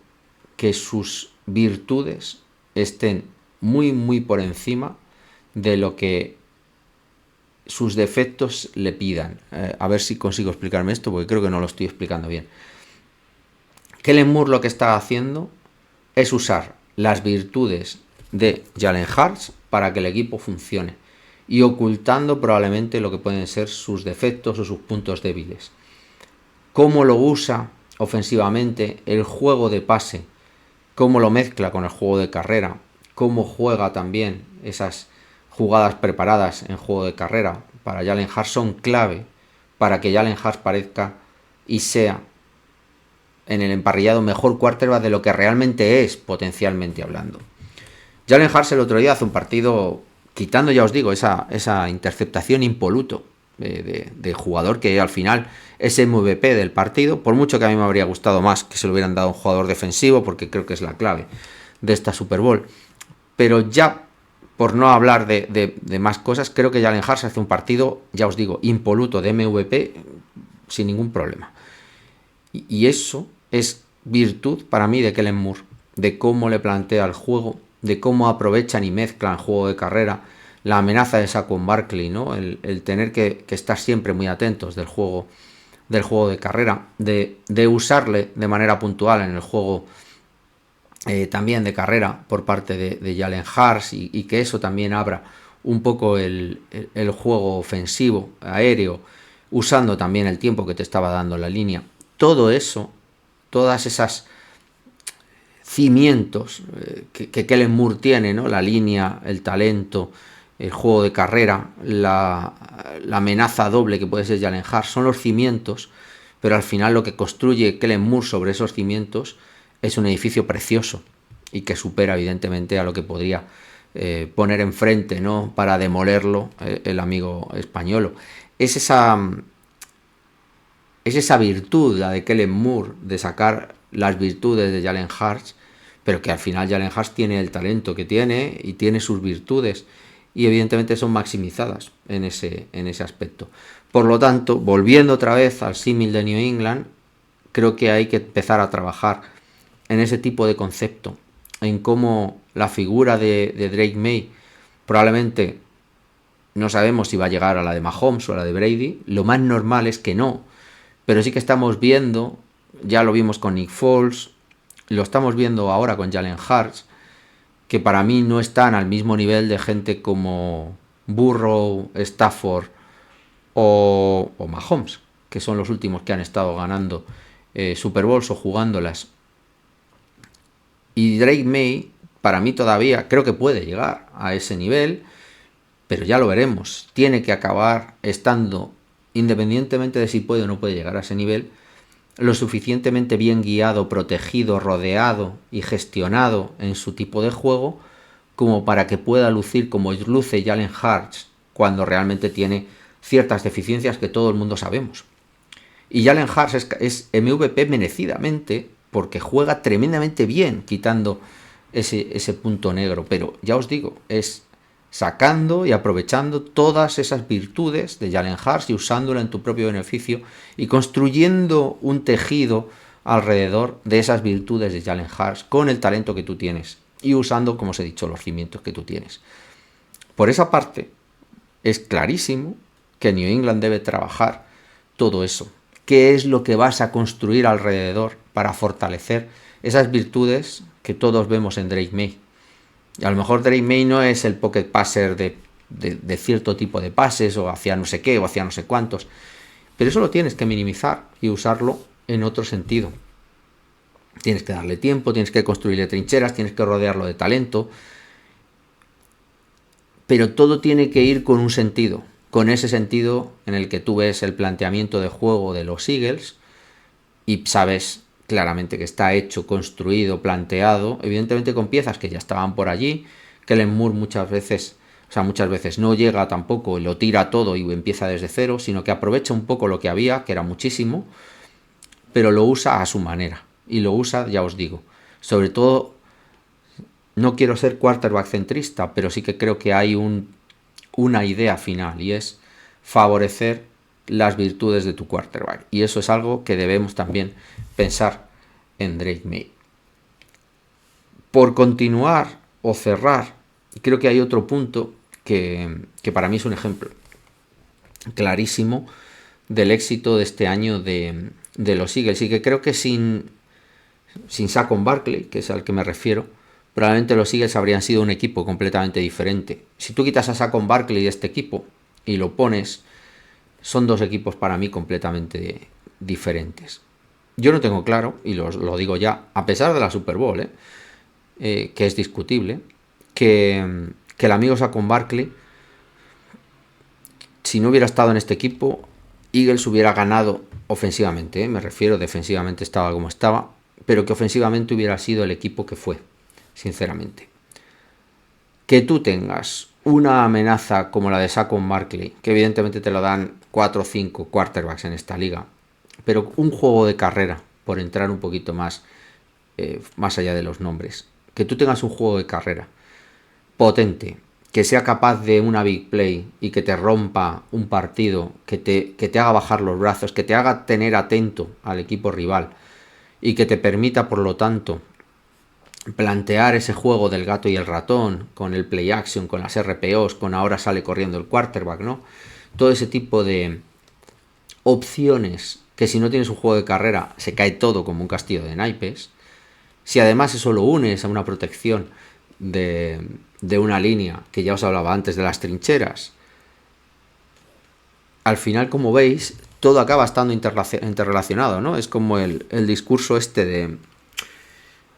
que sus virtudes estén muy, muy por encima de lo que sus defectos le pidan. A ver si consigo explicarme esto, porque creo que no lo estoy explicando bien. Kellen Moore lo que está haciendo es usar las virtudes de Jalen Hurts para que el equipo funcione y ocultando probablemente lo que pueden ser sus defectos o sus puntos débiles. ¿Cómo lo usa ofensivamente? El juego de pase, cómo lo mezcla con el juego de carrera, cómo juega también esas jugadas preparadas en juego de carrera para Jalen Hurts son clave para que Jalen Hurts parezca y sea en el emparrillado mejor quarterback de lo que realmente es, potencialmente hablando. Jalen Hurts el otro día hace un partido quitando, ya os digo, esa interceptación impoluto de jugador que al final es MVP del partido, por mucho que a mí me habría gustado más que se lo hubieran dado a un jugador defensivo, porque creo que es la clave de esta Super Bowl. Pero ya, por no hablar de más cosas, creo que Jalen Hurts hace un partido, ya os digo, impoluto de MVP sin ningún problema. Y eso es virtud para mí de Kellen Moore, de cómo le plantea el juego, de cómo aprovechan y mezclan el juego de carrera, la amenaza de Saquon Barkley, ¿no? El tener que estar siempre muy atentos del juego de carrera, de usarle de manera puntual en el juego también de carrera por parte de Jalen Hurts y que eso también abra un poco el juego ofensivo, aéreo, usando también el tiempo que te estaba dando la línea. todo eso, todas esas cimientos que Kellen Moore tiene, ¿no? La línea, el talento, el juego de carrera, la amenaza doble que puede ser Jalen Hurts, son los cimientos, pero al final lo que construye Kellen Moore sobre esos cimientos es un edificio precioso y que supera evidentemente a lo que podría poner enfrente, ¿no? Para demolerlo el amigo español. Es esa virtud, la de Kellen Moore, de sacar las virtudes de Jalen Hurts, pero que al final Jalen Hurts tiene el talento que tiene y tiene sus virtudes y evidentemente son maximizadas en ese aspecto. Por lo tanto, volviendo otra vez al símil de New England, creo que hay que empezar a trabajar en ese tipo de concepto, en cómo la figura de Drake May probablemente no sabemos si va a llegar a la de Mahomes o a la de Brady, lo más normal es que no, pero sí que estamos viendo, ya lo vimos con Nick Foles, lo estamos viendo ahora con Jalen Hurts, que para mí no están al mismo nivel de gente como Burrow, Stafford o Mahomes, que son los últimos que han estado ganando Super Bowls o jugándolas. Y Drake May, para mí todavía, creo que puede llegar a ese nivel, pero ya lo veremos. Tiene que acabar estando, independientemente de si puede o no puede llegar a ese nivel, lo suficientemente bien guiado, protegido, rodeado y gestionado en su tipo de juego como para que pueda lucir como luce Jalen Hurts cuando realmente tiene ciertas deficiencias que todo el mundo sabemos. Y Jalen Hurts es MVP merecidamente porque juega tremendamente bien quitando ese punto negro, pero ya os digo, es sacando y aprovechando todas esas virtudes de Jalen Hurts y usándola en tu propio beneficio y construyendo un tejido alrededor de esas virtudes de Jalen Hurts con el talento que tú tienes y usando, como os he dicho, los cimientos que tú tienes. Por esa parte, es clarísimo que New England debe trabajar todo eso. ¿Qué es lo que vas a construir alrededor para fortalecer esas virtudes que todos vemos en Drake May? Y a lo mejor Drake May no es el pocket passer de cierto tipo de pases o hacia no sé qué o hacia no sé cuántos, pero eso lo tienes que minimizar y usarlo en otro sentido. Tienes que darle tiempo, tienes que construirle trincheras, tienes que rodearlo de talento, pero todo tiene que ir con un sentido, con ese sentido en el que tú ves el planteamiento de juego de los Eagles y sabes claramente que está hecho, construido, planteado, evidentemente con piezas que ya estaban por allí. Kellen Moore muchas veces no llega tampoco y lo tira todo y empieza desde cero, sino que aprovecha un poco lo que había, que era muchísimo, pero lo usa a su manera. Y lo usa, ya os digo, sobre todo, no quiero ser quarterback centrista, pero sí que creo que hay una idea final y es favorecer las virtudes de tu quarterback. Y eso es algo que debemos también pensar en Drake May. Por continuar o cerrar, creo que hay otro punto que para mí es un ejemplo clarísimo del éxito de este año de los Eagles y que creo que sin Saquon Barkley, que es al que me refiero, probablemente los Eagles habrían sido un equipo completamente diferente. Si tú quitas a Saquon Barkley de este equipo y lo pones, son dos equipos para mí completamente diferentes. Yo no tengo claro, y lo digo ya, a pesar de la Super Bowl, que es discutible, que el amigo Saquon Barkley, si no hubiera estado en este equipo, Eagles hubiera ganado ofensivamente, me refiero, defensivamente estaba como estaba, pero que ofensivamente hubiera sido el equipo que fue, sinceramente. Que tú tengas una amenaza como la de Saquon Barkley, que evidentemente te lo dan 4 o 5 quarterbacks en esta liga, pero un juego de carrera, por entrar un poquito más allá de los nombres, que tú tengas un juego de carrera potente, que sea capaz de una big play y que te rompa un partido, que te haga bajar los brazos, que te haga tener atento al equipo rival y que te permita, por lo tanto, plantear ese juego del gato y el ratón, con el play action, con las RPOs, con ahora sale corriendo el quarterback, ¿no? Todo ese tipo de opciones que si no tienes un juego de carrera se cae todo como un castillo de naipes. Si además eso lo unes a una protección de una línea que ya os hablaba antes de las trincheras, al final, como veis, todo acaba estando interrelacionado, ¿no? Es como el discurso este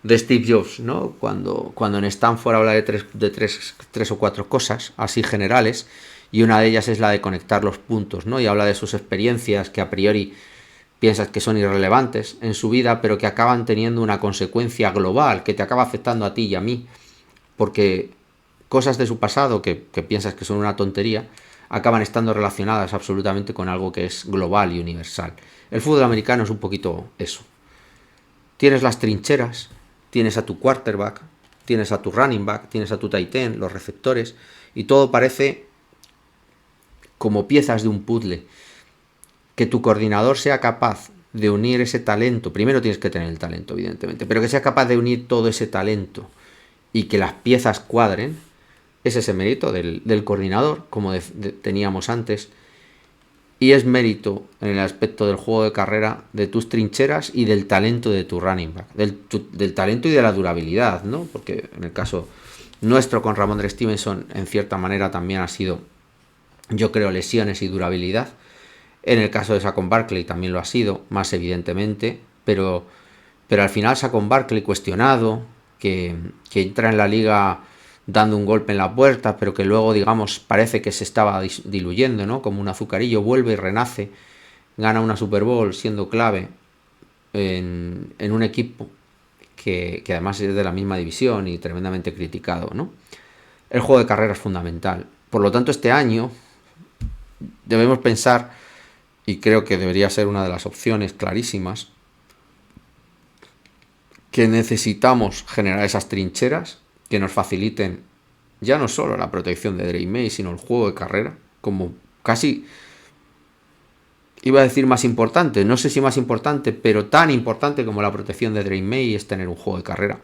de Steve Jobs, ¿no? Cuando en Stanford habla de tres o cuatro cosas así generales, y una de ellas es la de conectar los puntos, ¿no? Y habla de sus experiencias que a priori piensas que son irrelevantes en su vida, pero que acaban teniendo una consecuencia global, que te acaba afectando a ti y a mí, porque cosas de su pasado que piensas que son una tontería, acaban estando relacionadas absolutamente con algo que es global y universal. El fútbol americano es un poquito eso. Tienes las trincheras, tienes a tu quarterback, tienes a tu running back, tienes a tu tight end, los receptores, y todo parece como piezas de un puzzle. Que tu coordinador sea capaz de unir ese talento, primero tienes que tener el talento, evidentemente, pero que sea capaz de unir todo ese talento y que las piezas cuadren, es ese mérito del coordinador, como teníamos antes, y es mérito en el aspecto del juego de carrera de tus trincheras y del talento de tu running back, del talento y de la durabilidad, ¿no? Porque en el caso nuestro con Rhamondre Stevenson, en cierta manera también ha sido, yo creo, lesiones y durabilidad. En el caso de Saquon Barkley también lo ha sido, más evidentemente, pero al final Saquon Barkley cuestionado, que entra en la liga dando un golpe en la puerta, pero que luego, digamos, parece que se estaba diluyendo, ¿no? Como un azucarillo, vuelve y renace, gana una Super Bowl siendo clave en un equipo que además es de la misma división y tremendamente criticado, ¿no? El juego de carrera es fundamental. Por lo tanto, este año debemos pensar, y creo que debería ser una de las opciones clarísimas, que necesitamos generar esas trincheras que nos faciliten ya no solo la protección de Drake May, sino el juego de carrera, como casi, iba a decir más importante, no sé si más importante, pero tan importante como la protección de Drake May es tener un juego de carrera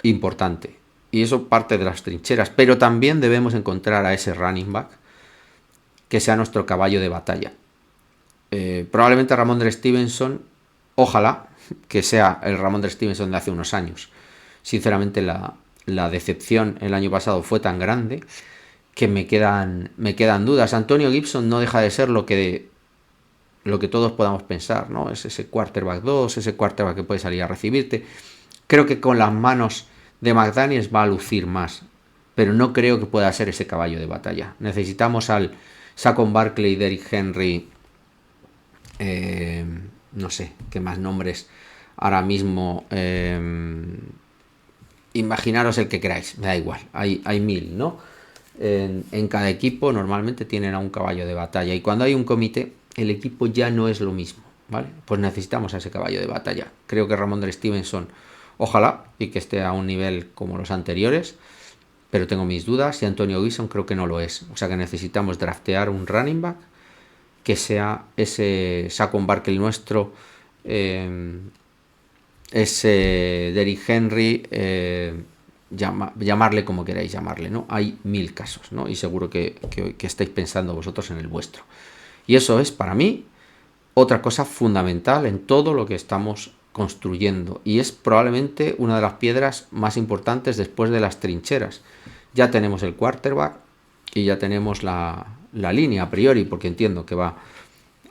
importante. Y eso parte de las trincheras, pero también debemos encontrar a ese running back que sea nuestro caballo de batalla. Probablemente Rhamondre Stevenson, ojalá que sea el Rhamondre Stevenson de hace unos años. Sinceramente la decepción el año pasado fue tan grande que me quedan dudas. Antonio Gibson no deja de ser lo que todos podamos pensar, ¿no? Es ese quarterback 2, ese quarterback que puede salir a recibirte. Creo que con las manos de McDaniels va a lucir más, pero no creo que pueda ser ese caballo de batalla. Necesitamos al Saquon Barkley, Derrick Henry, no sé qué más nombres ahora mismo, imaginaros el que queráis, me da igual, hay 1000, ¿no? En cada equipo normalmente tienen a un caballo de batalla, y cuando hay un comité el equipo ya no es lo mismo, ¿vale? Pues necesitamos a ese caballo de batalla. Creo que Rhamondre Stevenson, ojalá, y que esté a un nivel como los anteriores, pero tengo mis dudas, y Antonio Gibson creo que no lo es. O sea que necesitamos draftear un running back que sea ese Saquon Barkley nuestro, ese Derrick Henry, llamarle como queráis llamarle, ¿no? Hay 1000 casos, ¿no? Y seguro que estáis pensando vosotros en el vuestro. Y eso es, para mí, otra cosa fundamental en todo lo que estamos construyendo. Y es probablemente una de las piedras más importantes después de las trincheras. Ya tenemos el quarterback y ya tenemos la línea a priori, porque entiendo que va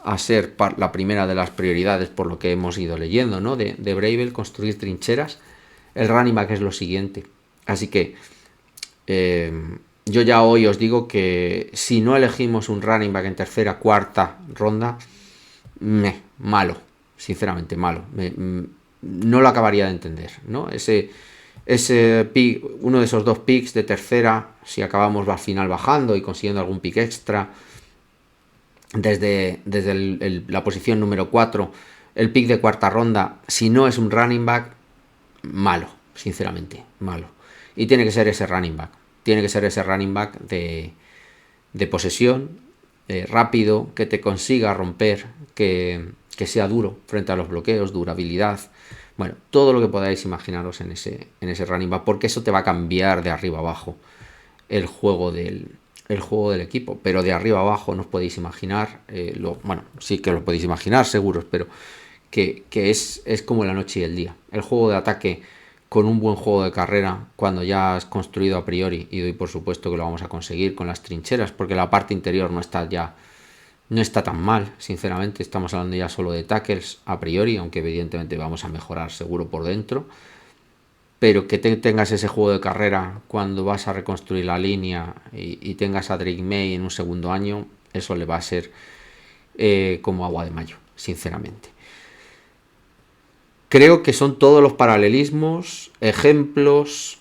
a ser la primera de las prioridades por lo que hemos ido leyendo, ¿no? De Vrabel, construir trincheras. El running back es lo siguiente. Así que yo ya hoy os digo que si no elegimos un running back en tercera, cuarta ronda, malo, sinceramente malo. No lo acabaría de entender, ¿no? Ese pick, uno de esos dos picks de tercera, si acabamos al final bajando y consiguiendo algún pick extra, desde la posición número 4, el pick de cuarta ronda, si no es un running back, malo, sinceramente, malo. Y tiene que ser ese running back. Tiene que ser ese running back de posesión, rápido, que te consiga romper, que sea duro frente a los bloqueos, durabilidad. Bueno, todo lo que podáis imaginaros en ese running back, porque eso te va a cambiar de arriba abajo el juego del equipo. Pero de arriba abajo no os podéis imaginar, bueno, sí que lo podéis imaginar, seguros, pero que es como la noche y el día. El juego de ataque con un buen juego de carrera, cuando ya has construido a priori, y doy por supuesto que lo vamos a conseguir con las trincheras, porque la parte interior no no está tan mal, sinceramente. Estamos hablando ya solo de tackles a priori, aunque evidentemente vamos a mejorar seguro por dentro. Pero que tengas ese juego de carrera cuando vas a reconstruir la línea y tengas a Drake May en un segundo año, eso le va a ser como agua de mayo, sinceramente. Creo que son todos los paralelismos, ejemplos,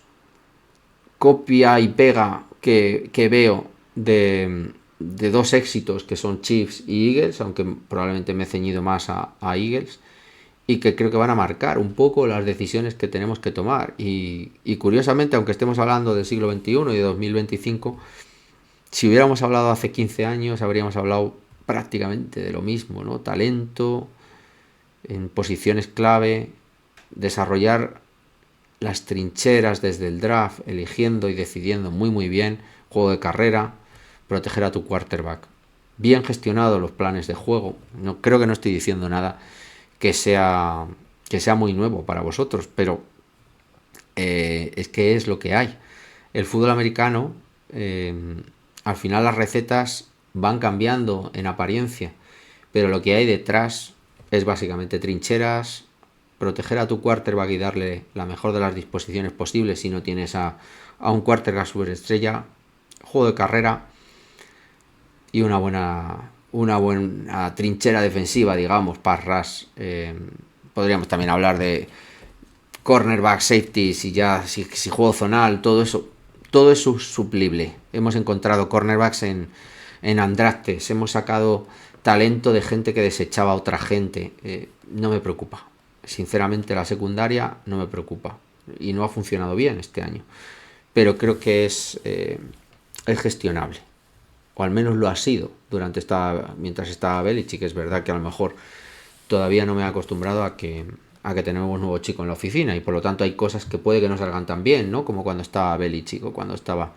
copia y pega que veo de dos éxitos que son Chiefs y Eagles, aunque probablemente me he ceñido más a Eagles, y que creo que van a marcar un poco las decisiones que tenemos que tomar. Y curiosamente, aunque estemos hablando del siglo XXI y de 2025, si hubiéramos hablado hace 15 años, habríamos hablado prácticamente de lo mismo, ¿no? Talento, en posiciones clave, desarrollar las trincheras desde el draft, eligiendo y decidiendo muy bien, juego de carrera, proteger a tu quarterback. Bien gestionado los planes de juego. No, creo que no estoy diciendo nada que sea muy nuevo para vosotros, pero es que es lo que hay. El fútbol americano, al final las recetas van cambiando en apariencia, pero lo que hay detrás es básicamente trincheras, proteger a tu quarterback y darle la mejor de las disposiciones posibles si no tienes a un quarterback superestrella, juego de carrera y una buena trinchera defensiva, digamos, pass rush. Podríamos también hablar de cornerback, safety, si juego zonal, todo eso es suplible. Hemos encontrado cornerbacks en undrafted, hemos sacado talento de gente que desechaba a otra gente. No me preocupa. Sinceramente, la secundaria no me preocupa. Y no ha funcionado bien este año. Pero creo que es gestionable. O al menos lo ha sido mientras estaba Belichick. Es verdad que a lo mejor todavía no me he acostumbrado a que tenemos un nuevo chico en la oficina. Y por lo tanto hay cosas que puede que no salgan tan bien, ¿no? Como cuando estaba Belichick o cuando estaba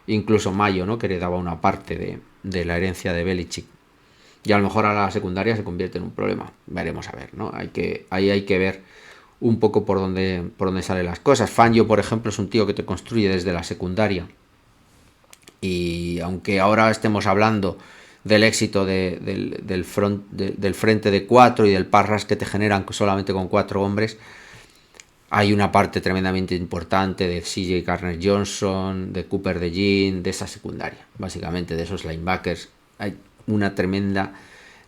incluso Mayo, ¿no? Que heredaba una parte de la herencia de Belichick. Y a lo mejor a la secundaria se convierte en un problema. Veremos a ver, ¿no? Ahí hay que ver un poco por dónde salen las cosas. Fangio, por ejemplo, es un tío que te construye desde la secundaria. Y aunque ahora estemos hablando del éxito del frente de 4 y del pass rush que te generan solamente con 4 hombres, hay una parte tremendamente importante de CJ Gardner-Johnson, de Cooper DeJean, de esa secundaria, básicamente de esos linebackers. Hay una tremenda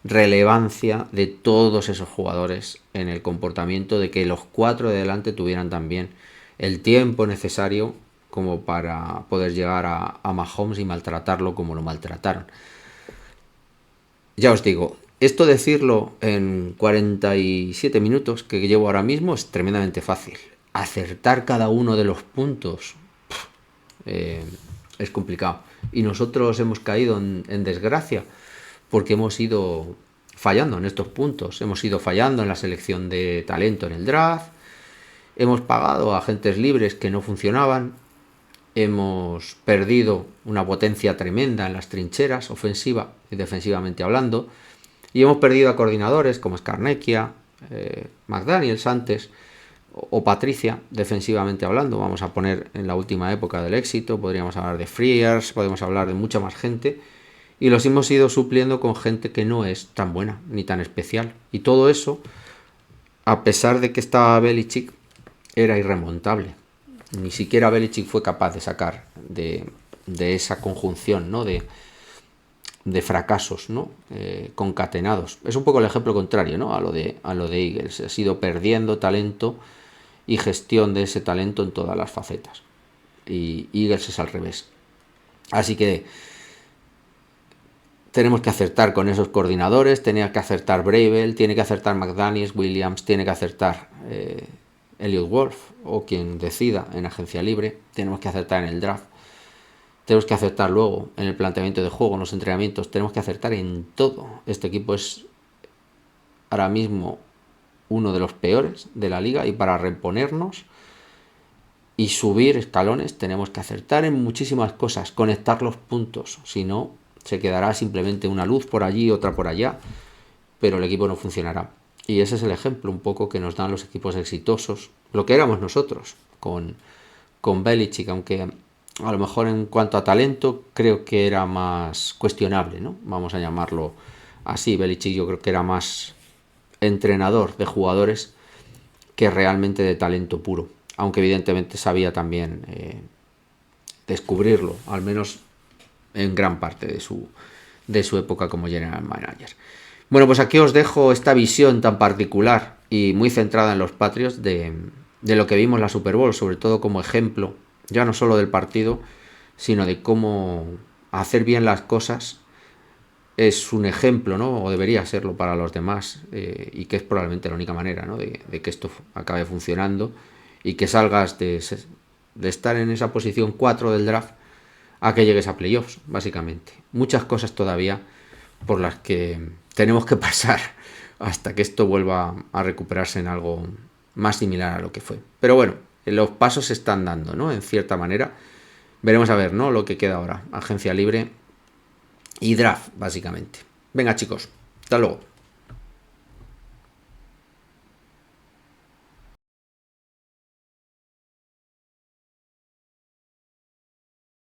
relevancia de todos esos jugadores en el comportamiento, de que los 4 de delante tuvieran también el tiempo necesario como para poder llegar a Mahomes y maltratarlo como lo maltrataron. Ya os digo, esto decirlo en 47 minutos que llevo ahora mismo es tremendamente fácil. Acertar cada uno de los puntos es complicado. Y nosotros hemos caído en desgracia porque hemos ido fallando en estos puntos. Hemos ido fallando en la selección de talento en el draft. Hemos pagado a agentes libres que no funcionaban. Hemos perdido una potencia tremenda en las trincheras, ofensiva y defensivamente hablando. Y hemos perdido a coordinadores como Scarnecchia, McDaniels antes, o Patricia, defensivamente hablando. Vamos a poner en la última época del éxito. Podríamos hablar de Frears, podemos hablar de mucha más gente. Y los hemos ido supliendo con gente que no es tan buena ni tan especial. Y todo eso, a pesar de que estaba Belichick, era irremontable. Ni siquiera Belichick fue capaz de sacar de esa conjunción, ¿no? de fracasos, ¿no? Concatenados. Es un poco el ejemplo contrario, ¿no? a lo de Eagles. Ha sido perdiendo talento y gestión de ese talento en todas las facetas. Y Eagles es al revés. Así que tenemos que acertar con esos coordinadores, tiene que acertar Bravel, tiene que acertar McDaniels, Williams, tiene que acertar Elliot Wolf o quien decida en agencia libre, tenemos que acertar en el draft, tenemos que acertar luego en el planteamiento de juego, en los entrenamientos, tenemos que acertar en todo. Este equipo es ahora mismo uno de los peores de la liga y para reponernos y subir escalones tenemos que acertar en muchísimas cosas, conectar los puntos, si no se quedará simplemente una luz por allí, otra por allá, pero el equipo no funcionará. Y ese es el ejemplo un poco que nos dan los equipos exitosos, lo que éramos nosotros con Belichick, aunque a lo mejor en cuanto a talento creo que era más cuestionable, ¿no? Vamos a llamarlo así. Belichick yo creo que era más entrenador de jugadores que realmente de talento puro, aunque evidentemente sabía también descubrirlo, al menos en gran parte de su época como general manager. Bueno, pues aquí os dejo esta visión tan particular y muy centrada en los Patriots de lo que vimos en la Super Bowl, sobre todo como ejemplo, ya no solo del partido, sino de cómo hacer bien las cosas es un ejemplo, ¿no? O debería serlo para los demás, y que es probablemente la única manera, ¿no? de que esto acabe funcionando y que salgas de estar en esa posición 4 del draft a que llegues a playoffs, básicamente. Muchas cosas todavía por las que tenemos que pasar hasta que esto vuelva a recuperarse en algo más similar a lo que fue. Pero bueno, los pasos se están dando, ¿no? En cierta manera. Veremos a ver, ¿no? Lo que queda ahora. Agencia libre y draft, básicamente. Venga, chicos. Hasta luego.